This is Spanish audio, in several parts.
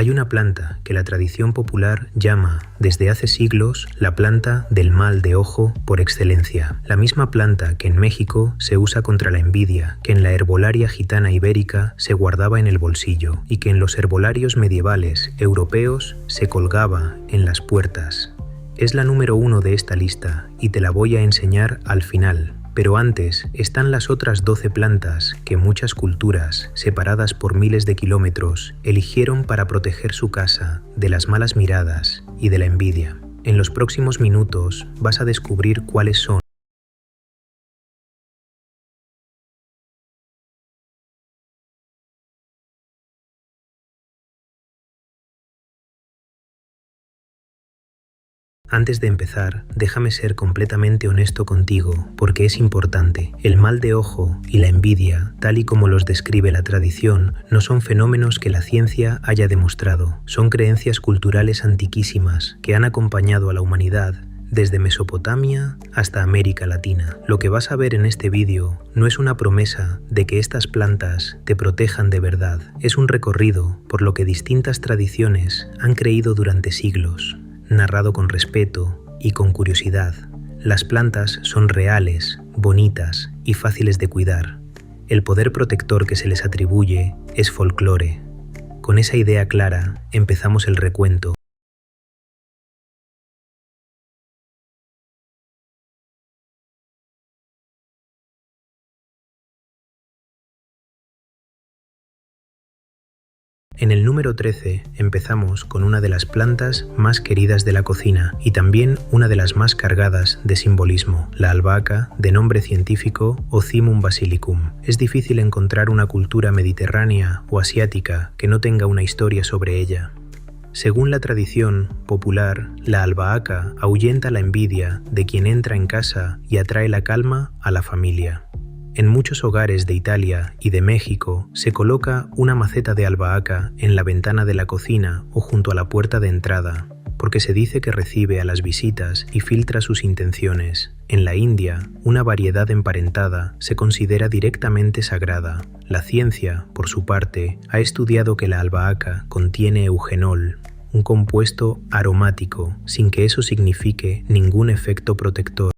Hay una planta que la tradición popular llama, desde hace siglos, la planta del mal de ojo por excelencia. La misma planta que en México se usa contra la envidia, que en la herbolaria gitana ibérica se guardaba en el bolsillo y que en los herbolarios medievales europeos se colgaba en las puertas. Es la número 1 de esta lista y te la voy a enseñar al final. Pero antes están las otras 12 plantas que muchas culturas, separadas por miles de kilómetros, eligieron para proteger su casa de las malas miradas y de la envidia. En los próximos minutos vas a descubrir cuáles son. Antes de empezar, déjame ser completamente honesto contigo, porque es importante. El mal de ojo y la envidia, tal y como los describe la tradición, no son fenómenos que la ciencia haya demostrado. Son creencias culturales antiquísimas que han acompañado a la humanidad desde Mesopotamia hasta América Latina. Lo que vas a ver en este vídeo no es una promesa de que estas plantas te protejan de verdad. Es un recorrido por lo que distintas tradiciones han creído durante siglos, narrado con respeto y con curiosidad. Las plantas son reales, bonitas y fáciles de cuidar. El poder protector que se les atribuye es folclore. Con esa idea clara, empezamos el recuento. En el número 13 empezamos con una de las plantas más queridas de la cocina y también una de las más cargadas de simbolismo, la albahaca, de nombre científico Ocimum basilicum. Es difícil encontrar una cultura mediterránea o asiática que no tenga una historia sobre ella. Según la tradición popular, la albahaca ahuyenta la envidia de quien entra en casa y atrae la calma a la familia. En muchos hogares de Italia y de México se coloca una maceta de albahaca en la ventana de la cocina o junto a la puerta de entrada, porque se dice que recibe a las visitas y filtra sus intenciones. En la India, una variedad emparentada se considera directamente sagrada. La ciencia, por su parte, ha estudiado que la albahaca contiene eugenol, un compuesto aromático, sin que eso signifique ningún efecto protector.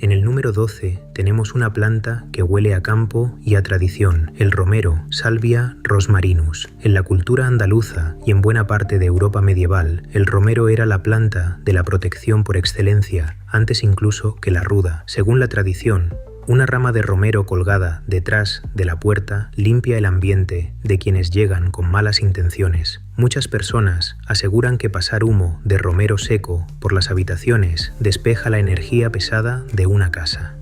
En el número 12 tenemos una planta que huele a campo y a tradición, el romero, Salvia rosmarinus. En la cultura andaluza y en buena parte de Europa medieval, el romero era la planta de la protección por excelencia, antes incluso que la ruda. Según la tradición, una rama de romero colgada detrás de la puerta limpia el ambiente de quienes llegan con malas intenciones. Muchas personas aseguran que pasar humo de romero seco por las habitaciones despeja la energía pesada de una casa.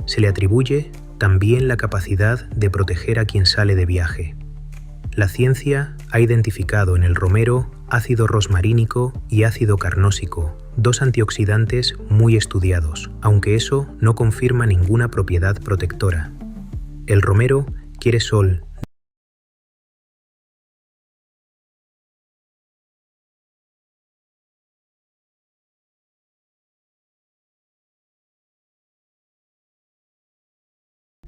Se le atribuye también la capacidad de proteger a quien sale de viaje. La ciencia ha identificado en el romero ácido rosmarínico y ácido carnósico, dos antioxidantes muy estudiados, aunque eso no confirma ninguna propiedad protectora. El romero quiere sol.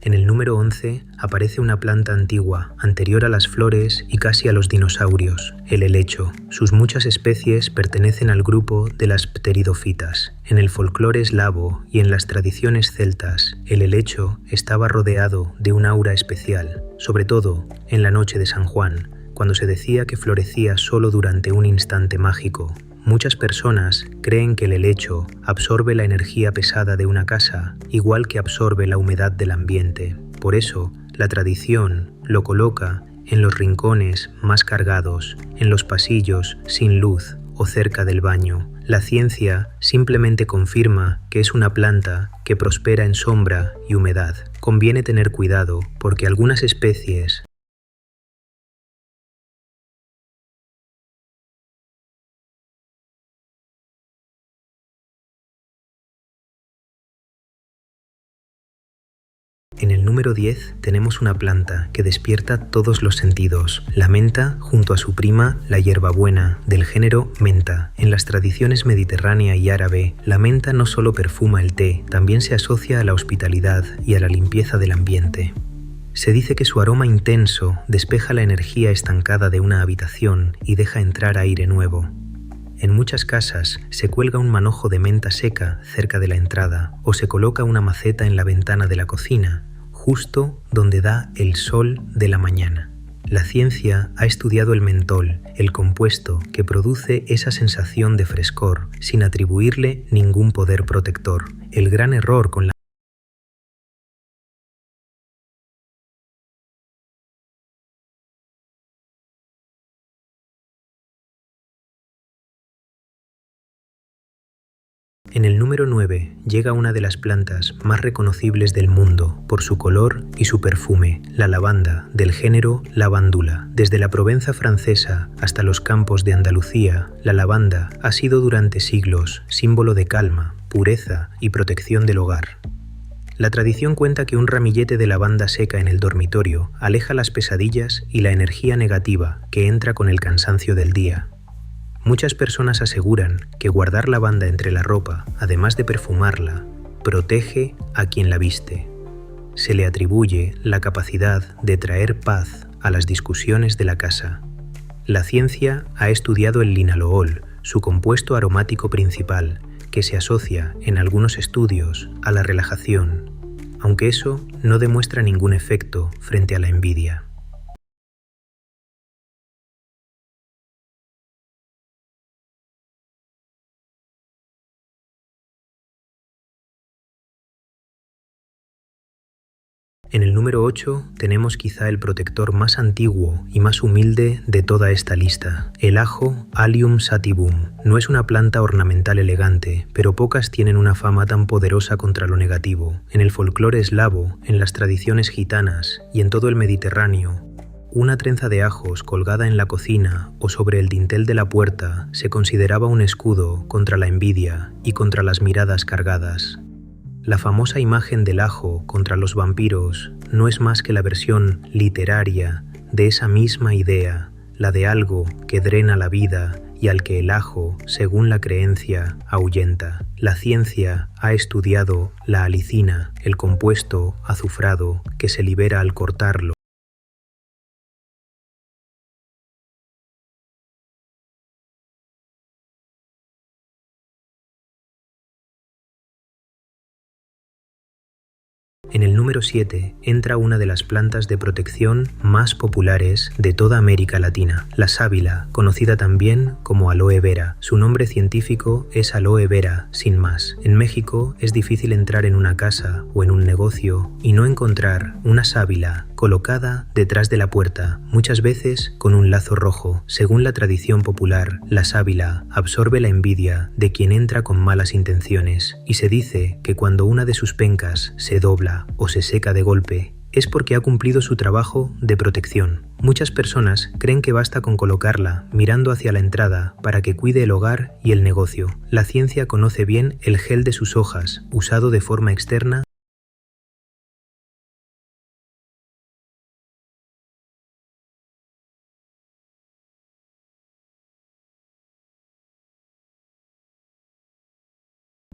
En el número 11 aparece una planta antigua, anterior a las flores y casi a los dinosaurios, el helecho. Sus muchas especies pertenecen al grupo de las pteridofitas. En el folclore eslavo y en las tradiciones celtas, el helecho estaba rodeado de un aura especial, sobre todo en la noche de San Juan, cuando se decía que florecía solo durante un instante mágico. Muchas personas creen que el helecho absorbe la energía pesada de una casa, igual que absorbe la humedad del ambiente. Por eso, la tradición lo coloca en los rincones más cargados, en los pasillos sin luz o cerca del baño. La ciencia simplemente confirma que es una planta que prospera en sombra y humedad. Conviene tener cuidado porque algunas especies En el número 10 tenemos una planta que despierta todos los sentidos, la menta junto a su prima, la hierbabuena, del género menta. En las tradiciones mediterránea y árabe, la menta no solo perfuma el té, también se asocia a la hospitalidad y a la limpieza del ambiente. Se dice que su aroma intenso despeja la energía estancada de una habitación y deja entrar aire nuevo. En muchas casas se cuelga un manojo de menta seca cerca de la entrada o se coloca una maceta en la ventana de la cocina, justo donde da el sol de la mañana. La ciencia ha estudiado el mentol, el compuesto que produce esa sensación de frescor sin atribuirle ningún poder protector. El gran error con la En el número 9 llega una de las plantas más reconocibles del mundo por su color y su perfume, la lavanda, del género lavandula. Desde la Provenza francesa hasta los campos de Andalucía, la lavanda ha sido durante siglos símbolo de calma, pureza y protección del hogar. La tradición cuenta que un ramillete de lavanda seca en el dormitorio aleja las pesadillas y la energía negativa que entra con el cansancio del día. Muchas personas aseguran que guardar lavanda entre la ropa, además de perfumarla, protege a quien la viste. Se le atribuye la capacidad de traer paz a las discusiones de la casa. La ciencia ha estudiado el linalool, su compuesto aromático principal, que se asocia en algunos estudios a la relajación, aunque eso no demuestra ningún efecto frente a la envidia. En el número 8 tenemos quizá el protector más antiguo y más humilde de toda esta lista, el ajo Allium sativum. No es una planta ornamental elegante, pero pocas tienen una fama tan poderosa contra lo negativo. En el folclore eslavo, en las tradiciones gitanas y en todo el Mediterráneo, una trenza de ajos colgada en la cocina o sobre el dintel de la puerta se consideraba un escudo contra la envidia y contra las miradas cargadas. La famosa imagen del ajo contra los vampiros no es más que la versión literaria de esa misma idea, la de algo que drena la vida y al que el ajo, según la creencia, ahuyenta. La ciencia ha estudiado la alicina, el compuesto azufrado que se libera al cortarlo. En el número 7 entra una de las plantas de protección más populares de toda América Latina, la sábila, conocida también como aloe vera. Su nombre científico es aloe vera, sin más. En México es difícil entrar en una casa o en un negocio y no encontrar una sábila colocada detrás de la puerta, muchas veces con un lazo rojo. Según la tradición popular, la sábila absorbe la envidia de quien entra con malas intenciones y se dice que cuando una de sus pencas se dobla o se seca de golpe, es porque ha cumplido su trabajo de protección. Muchas personas creen que basta con colocarla mirando hacia la entrada para que cuide el hogar y el negocio. La ciencia conoce bien el gel de sus hojas, usado de forma externa.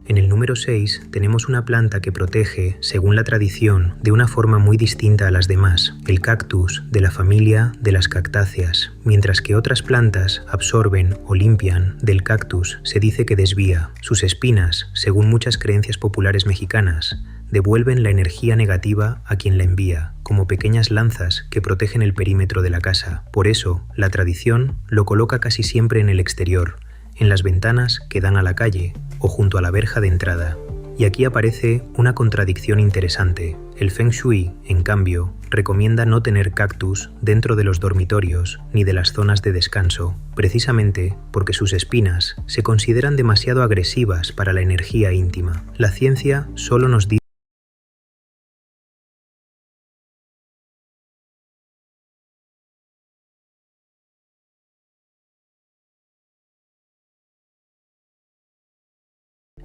En el número 6 tenemos una planta que protege, según la tradición, de una forma muy distinta a las demás, el cactus de la familia de las cactáceas. Mientras que otras plantas absorben o limpian, del cactus se dice que desvía. Sus espinas, según muchas creencias populares mexicanas, devuelven la energía negativa a quien la envía, como pequeñas lanzas que protegen el perímetro de la casa. Por eso, la tradición lo coloca casi siempre en el exterior, en las ventanas que dan a la calle o junto a la verja de entrada. Y aquí aparece una contradicción interesante. El Feng Shui, en cambio, recomienda no tener cactus dentro de los dormitorios ni de las zonas de descanso, precisamente porque sus espinas se consideran demasiado agresivas para la energía íntima. La ciencia solo nos dice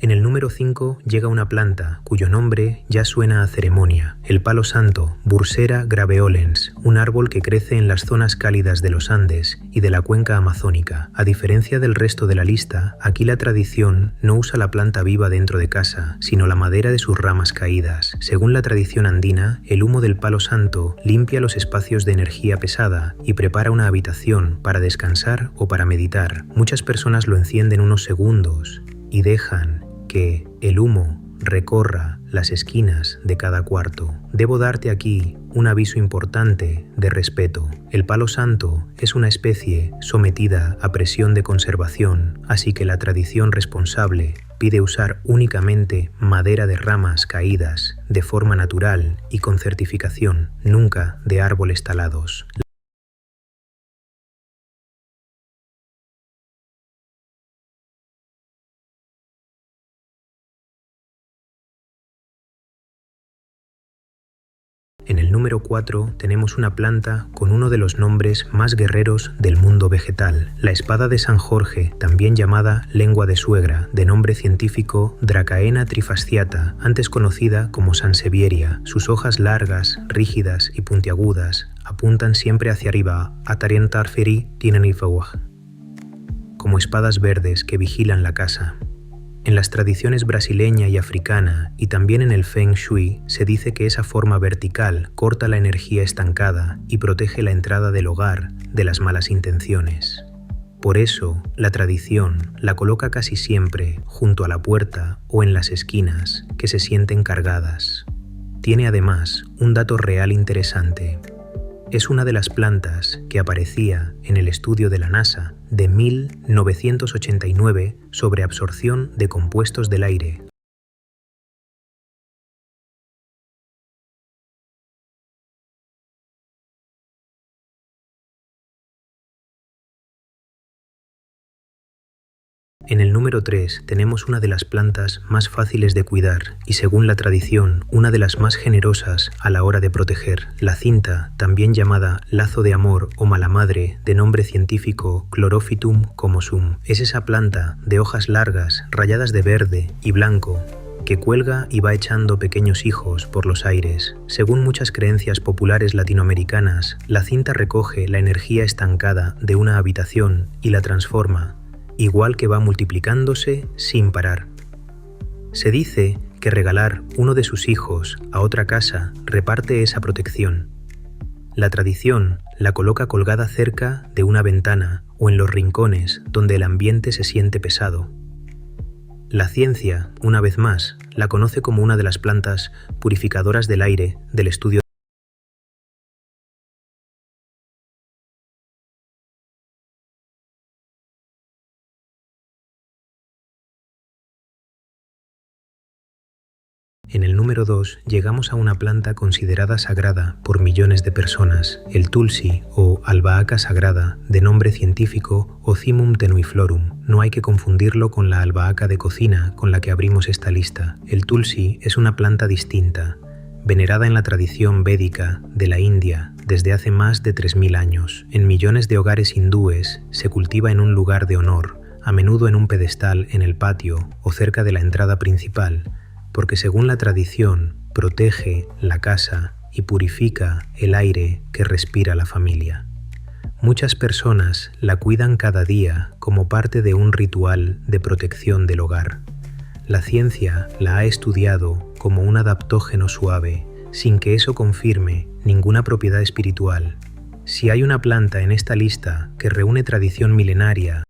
En el número 5 llega una planta cuyo nombre ya suena a ceremonia, el palo santo, Bursera graveolens, un árbol que crece en las zonas cálidas de los Andes y de la cuenca amazónica. A diferencia del resto de la lista, aquí la tradición no usa la planta viva dentro de casa, sino la madera de sus ramas caídas. Según la tradición andina, el humo del palo santo limpia los espacios de energía pesada y prepara una habitación para descansar o para meditar. Muchas personas lo encienden unos segundos y dejan que el humo recorra las esquinas de cada cuarto. Debo darte aquí un aviso importante de respeto. El palo santo es una especie sometida a presión de conservación, así que la tradición responsable pide usar únicamente madera de ramas caídas de forma natural y con certificación, nunca de árboles talados. En el número 4 tenemos una planta con uno de los nombres más guerreros del mundo vegetal, la espada de San Jorge, también llamada lengua de suegra, de nombre científico Dracaena trifasciata, antes conocida como sansevieria. Sus hojas largas, rígidas y puntiagudas apuntan siempre hacia arriba, atarientarferi tienen como espadas verdes que vigilan la casa. En las tradiciones brasileña y africana, y también en el Feng Shui, se dice que esa forma vertical corta la energía estancada y protege la entrada del hogar de las malas intenciones. Por eso, la tradición la coloca casi siempre junto a la puerta o en las esquinas que se sienten cargadas. Tiene además un dato real interesante. Es una de las plantas que aparecía en el estudio de la NASA de 1989 sobre absorción de compuestos del aire. En el número 3 tenemos una de las plantas más fáciles de cuidar y, según la tradición, una de las más generosas a la hora de proteger. La cinta, también llamada lazo de amor o mala madre, de nombre científico Chlorophytum comosum, es esa planta de hojas largas, rayadas de verde y blanco, que cuelga y va echando pequeños hijos por los aires. Según muchas creencias populares latinoamericanas, la cinta recoge la energía estancada de una habitación y la transforma, igual que va multiplicándose sin parar. Se dice que regalar uno de sus hijos a otra casa reparte esa protección. La tradición la coloca colgada cerca de una ventana o en los rincones donde el ambiente se siente pesado. La ciencia, una vez más, la conoce como una de las plantas purificadoras del aire del estudio. En el número 2 llegamos a una planta considerada sagrada por millones de personas, el tulsi o albahaca sagrada, de nombre científico Ocimum tenuiflorum. No hay que confundirlo con la albahaca de cocina con la que abrimos esta lista. El tulsi es una planta distinta, venerada en la tradición védica de la India desde hace más de 3000 años. En millones de hogares hindúes se cultiva en un lugar de honor, a menudo en un pedestal en el patio o cerca de la entrada principal, porque según la tradición protege la casa y purifica el aire que respira la familia. Muchas personas la cuidan cada día como parte de un ritual de protección del hogar. La ciencia la ha estudiado como un adaptógeno suave, sin que eso confirme ninguna propiedad espiritual. Si hay una planta en esta lista que reúne tradición milenaria,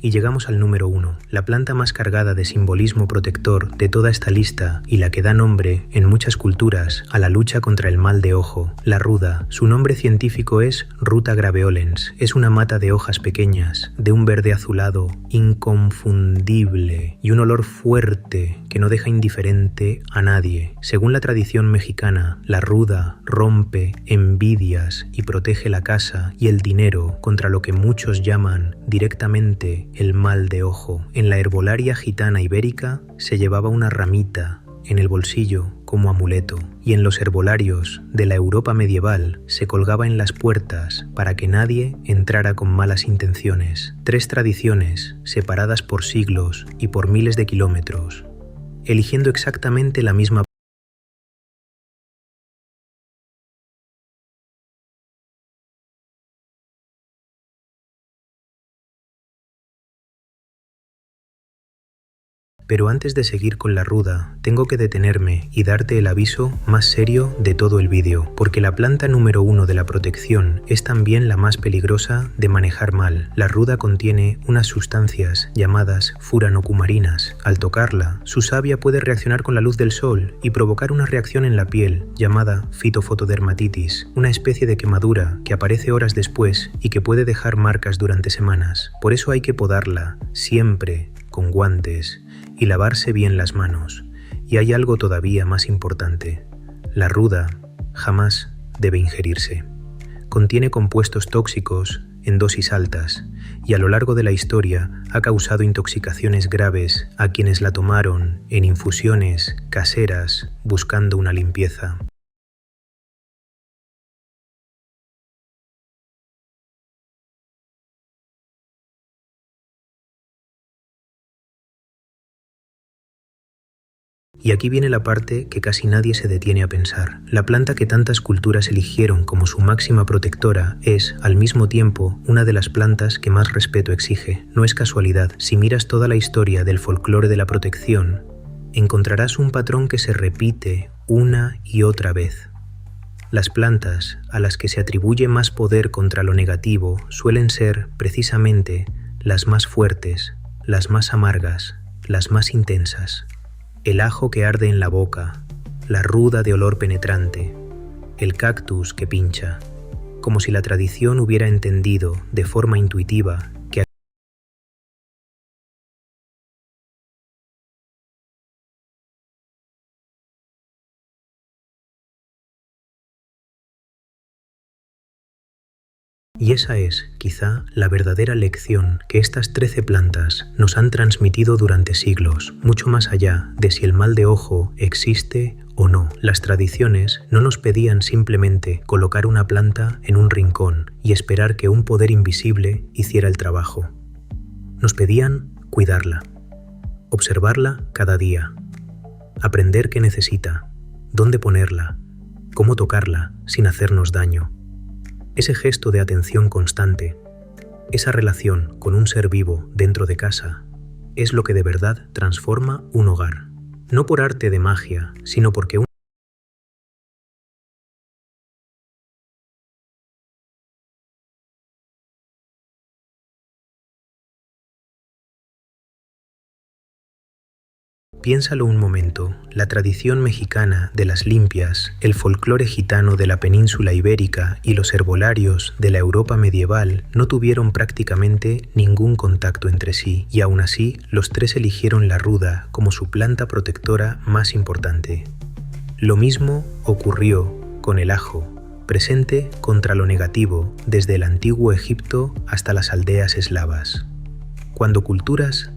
y llegamos al número 1, la planta más cargada de simbolismo protector de toda esta lista y la que da nombre, en muchas culturas, a la lucha contra el mal de ojo, la ruda. Su nombre científico es Ruta graveolens. Es una mata de hojas pequeñas, de un verde azulado inconfundible y un olor fuerte que no deja indiferente a nadie. Según la tradición mexicana, la ruda rompe envidias y protege la casa y el dinero contra lo que muchos llaman directamente el mal de ojo. En la herbolaria gitana ibérica se llevaba una ramita en el bolsillo como amuleto, y en los herbolarios de la Europa medieval se colgaba en las puertas para que nadie entrara con malas intenciones. 3 tradiciones separadas por siglos y por miles de kilómetros, eligiendo exactamente la misma. Pero antes de seguir con la ruda, tengo que detenerme y darte el aviso más serio de todo el vídeo, porque la planta número 1 de la protección es también la más peligrosa de manejar mal. La ruda contiene unas sustancias llamadas furanocumarinas. Al tocarla, su savia puede reaccionar con la luz del sol y provocar una reacción en la piel llamada fitofotodermatitis, una especie de quemadura que aparece horas después y que puede dejar marcas durante semanas. Por eso hay que podarla, siempre con guantes, y lavarse bien las manos. Y hay algo todavía más importante. La ruda jamás debe ingerirse. Contiene compuestos tóxicos en dosis altas y a lo largo de la historia ha causado intoxicaciones graves a quienes la tomaron en infusiones caseras buscando una limpieza. Y aquí viene la parte que casi nadie se detiene a pensar. La planta que tantas culturas eligieron como su máxima protectora es, al mismo tiempo, una de las plantas que más respeto exige. No es casualidad. Si miras toda la historia del folclore de la protección, encontrarás un patrón que se repite una y otra vez. Las plantas a las que se atribuye más poder contra lo negativo suelen ser, precisamente, las más fuertes, las más amargas, las más intensas. El ajo que arde en la boca, la ruda de olor penetrante, el cactus que pincha, como si la tradición hubiera entendido de forma intuitiva que. Y esa es, quizá, la verdadera lección que estas 13 plantas nos han transmitido durante siglos, mucho más allá de si el mal de ojo existe o no. Las tradiciones no nos pedían simplemente colocar una planta en un rincón y esperar que un poder invisible hiciera el trabajo. Nos pedían cuidarla, observarla cada día, aprender qué necesita, dónde ponerla, cómo tocarla sin hacernos daño. Ese gesto de atención constante, esa relación con un ser vivo dentro de casa, es lo que de verdad transforma un hogar. No por arte de magia, sino porque piénsalo un momento, la tradición mexicana de las limpias, el folclore gitano de la península ibérica y los herbolarios de la Europa medieval no tuvieron prácticamente ningún contacto entre sí, y aún así los 3 eligieron la ruda como su planta protectora más importante. Lo mismo ocurrió con el ajo, presente contra lo negativo desde el antiguo Egipto hasta las aldeas eslavas. Cuando culturas.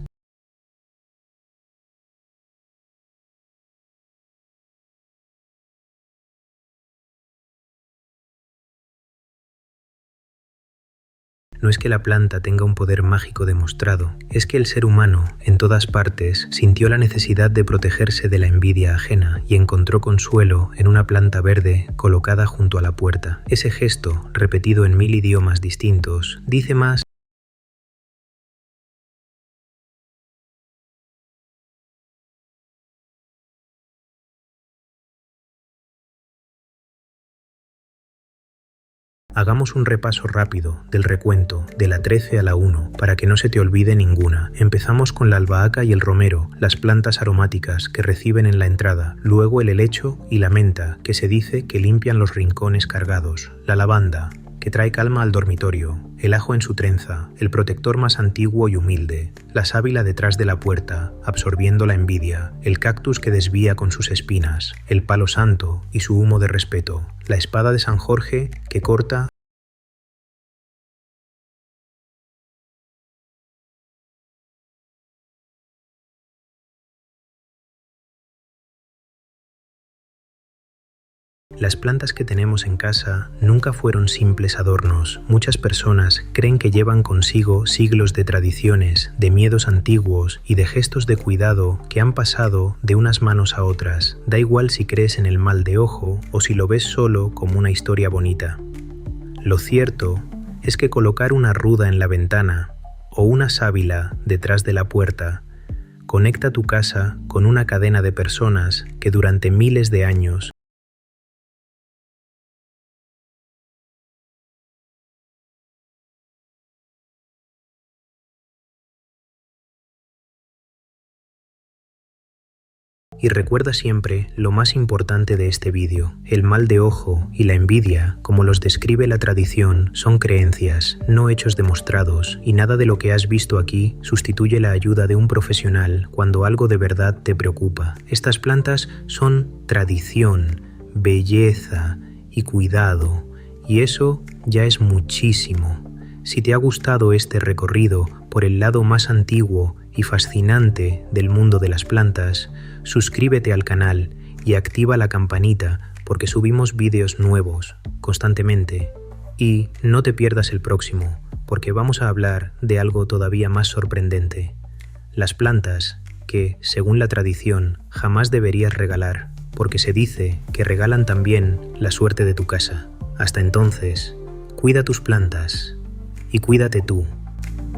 No es que la planta tenga un poder mágico demostrado, es que el ser humano, en todas partes, sintió la necesidad de protegerse de la envidia ajena y encontró consuelo en una planta verde colocada junto a la puerta. Ese gesto, repetido en 1000 idiomas distintos, dice más. Hagamos un repaso rápido del recuento de la 13 a la 1 para que no se te olvide ninguna. Empezamos con la albahaca y el romero, las plantas aromáticas que reciben en la entrada, luego el helecho y la menta, que se dice que limpian los rincones cargados, la lavanda, que trae calma al dormitorio, el ajo en su trenza, el protector más antiguo y humilde, la sábila detrás de la puerta, absorbiendo la envidia, el cactus que desvía con sus espinas, el palo santo y su humo de respeto, la espada de San Jorge que corta Las plantas que tenemos en casa nunca fueron simples adornos. Muchas personas creen que llevan consigo siglos de tradiciones, de miedos antiguos y de gestos de cuidado que han pasado de unas manos a otras. Da igual si crees en el mal de ojo o si lo ves solo como una historia bonita. Lo cierto es que colocar una ruda en la ventana o una sábila detrás de la puerta conecta tu casa con una cadena de personas que durante miles de años Y recuerda siempre lo más importante de este vídeo. El mal de ojo y la envidia, como los describe la tradición, son creencias, no hechos demostrados, y nada de lo que has visto aquí sustituye la ayuda de un profesional cuando algo de verdad te preocupa. Estas plantas son tradición, belleza y cuidado, y eso ya es muchísimo. Si te ha gustado este recorrido por el lado más antiguo y fascinante del mundo de las plantas, suscríbete al canal y activa la campanita porque subimos vídeos nuevos constantemente. Y no te pierdas el próximo, porque vamos a hablar de algo todavía más sorprendente. Las plantas que, según la tradición, jamás deberías regalar, porque se dice que regalan también la suerte de tu casa. Hasta entonces, cuida tus plantas y cuídate tú.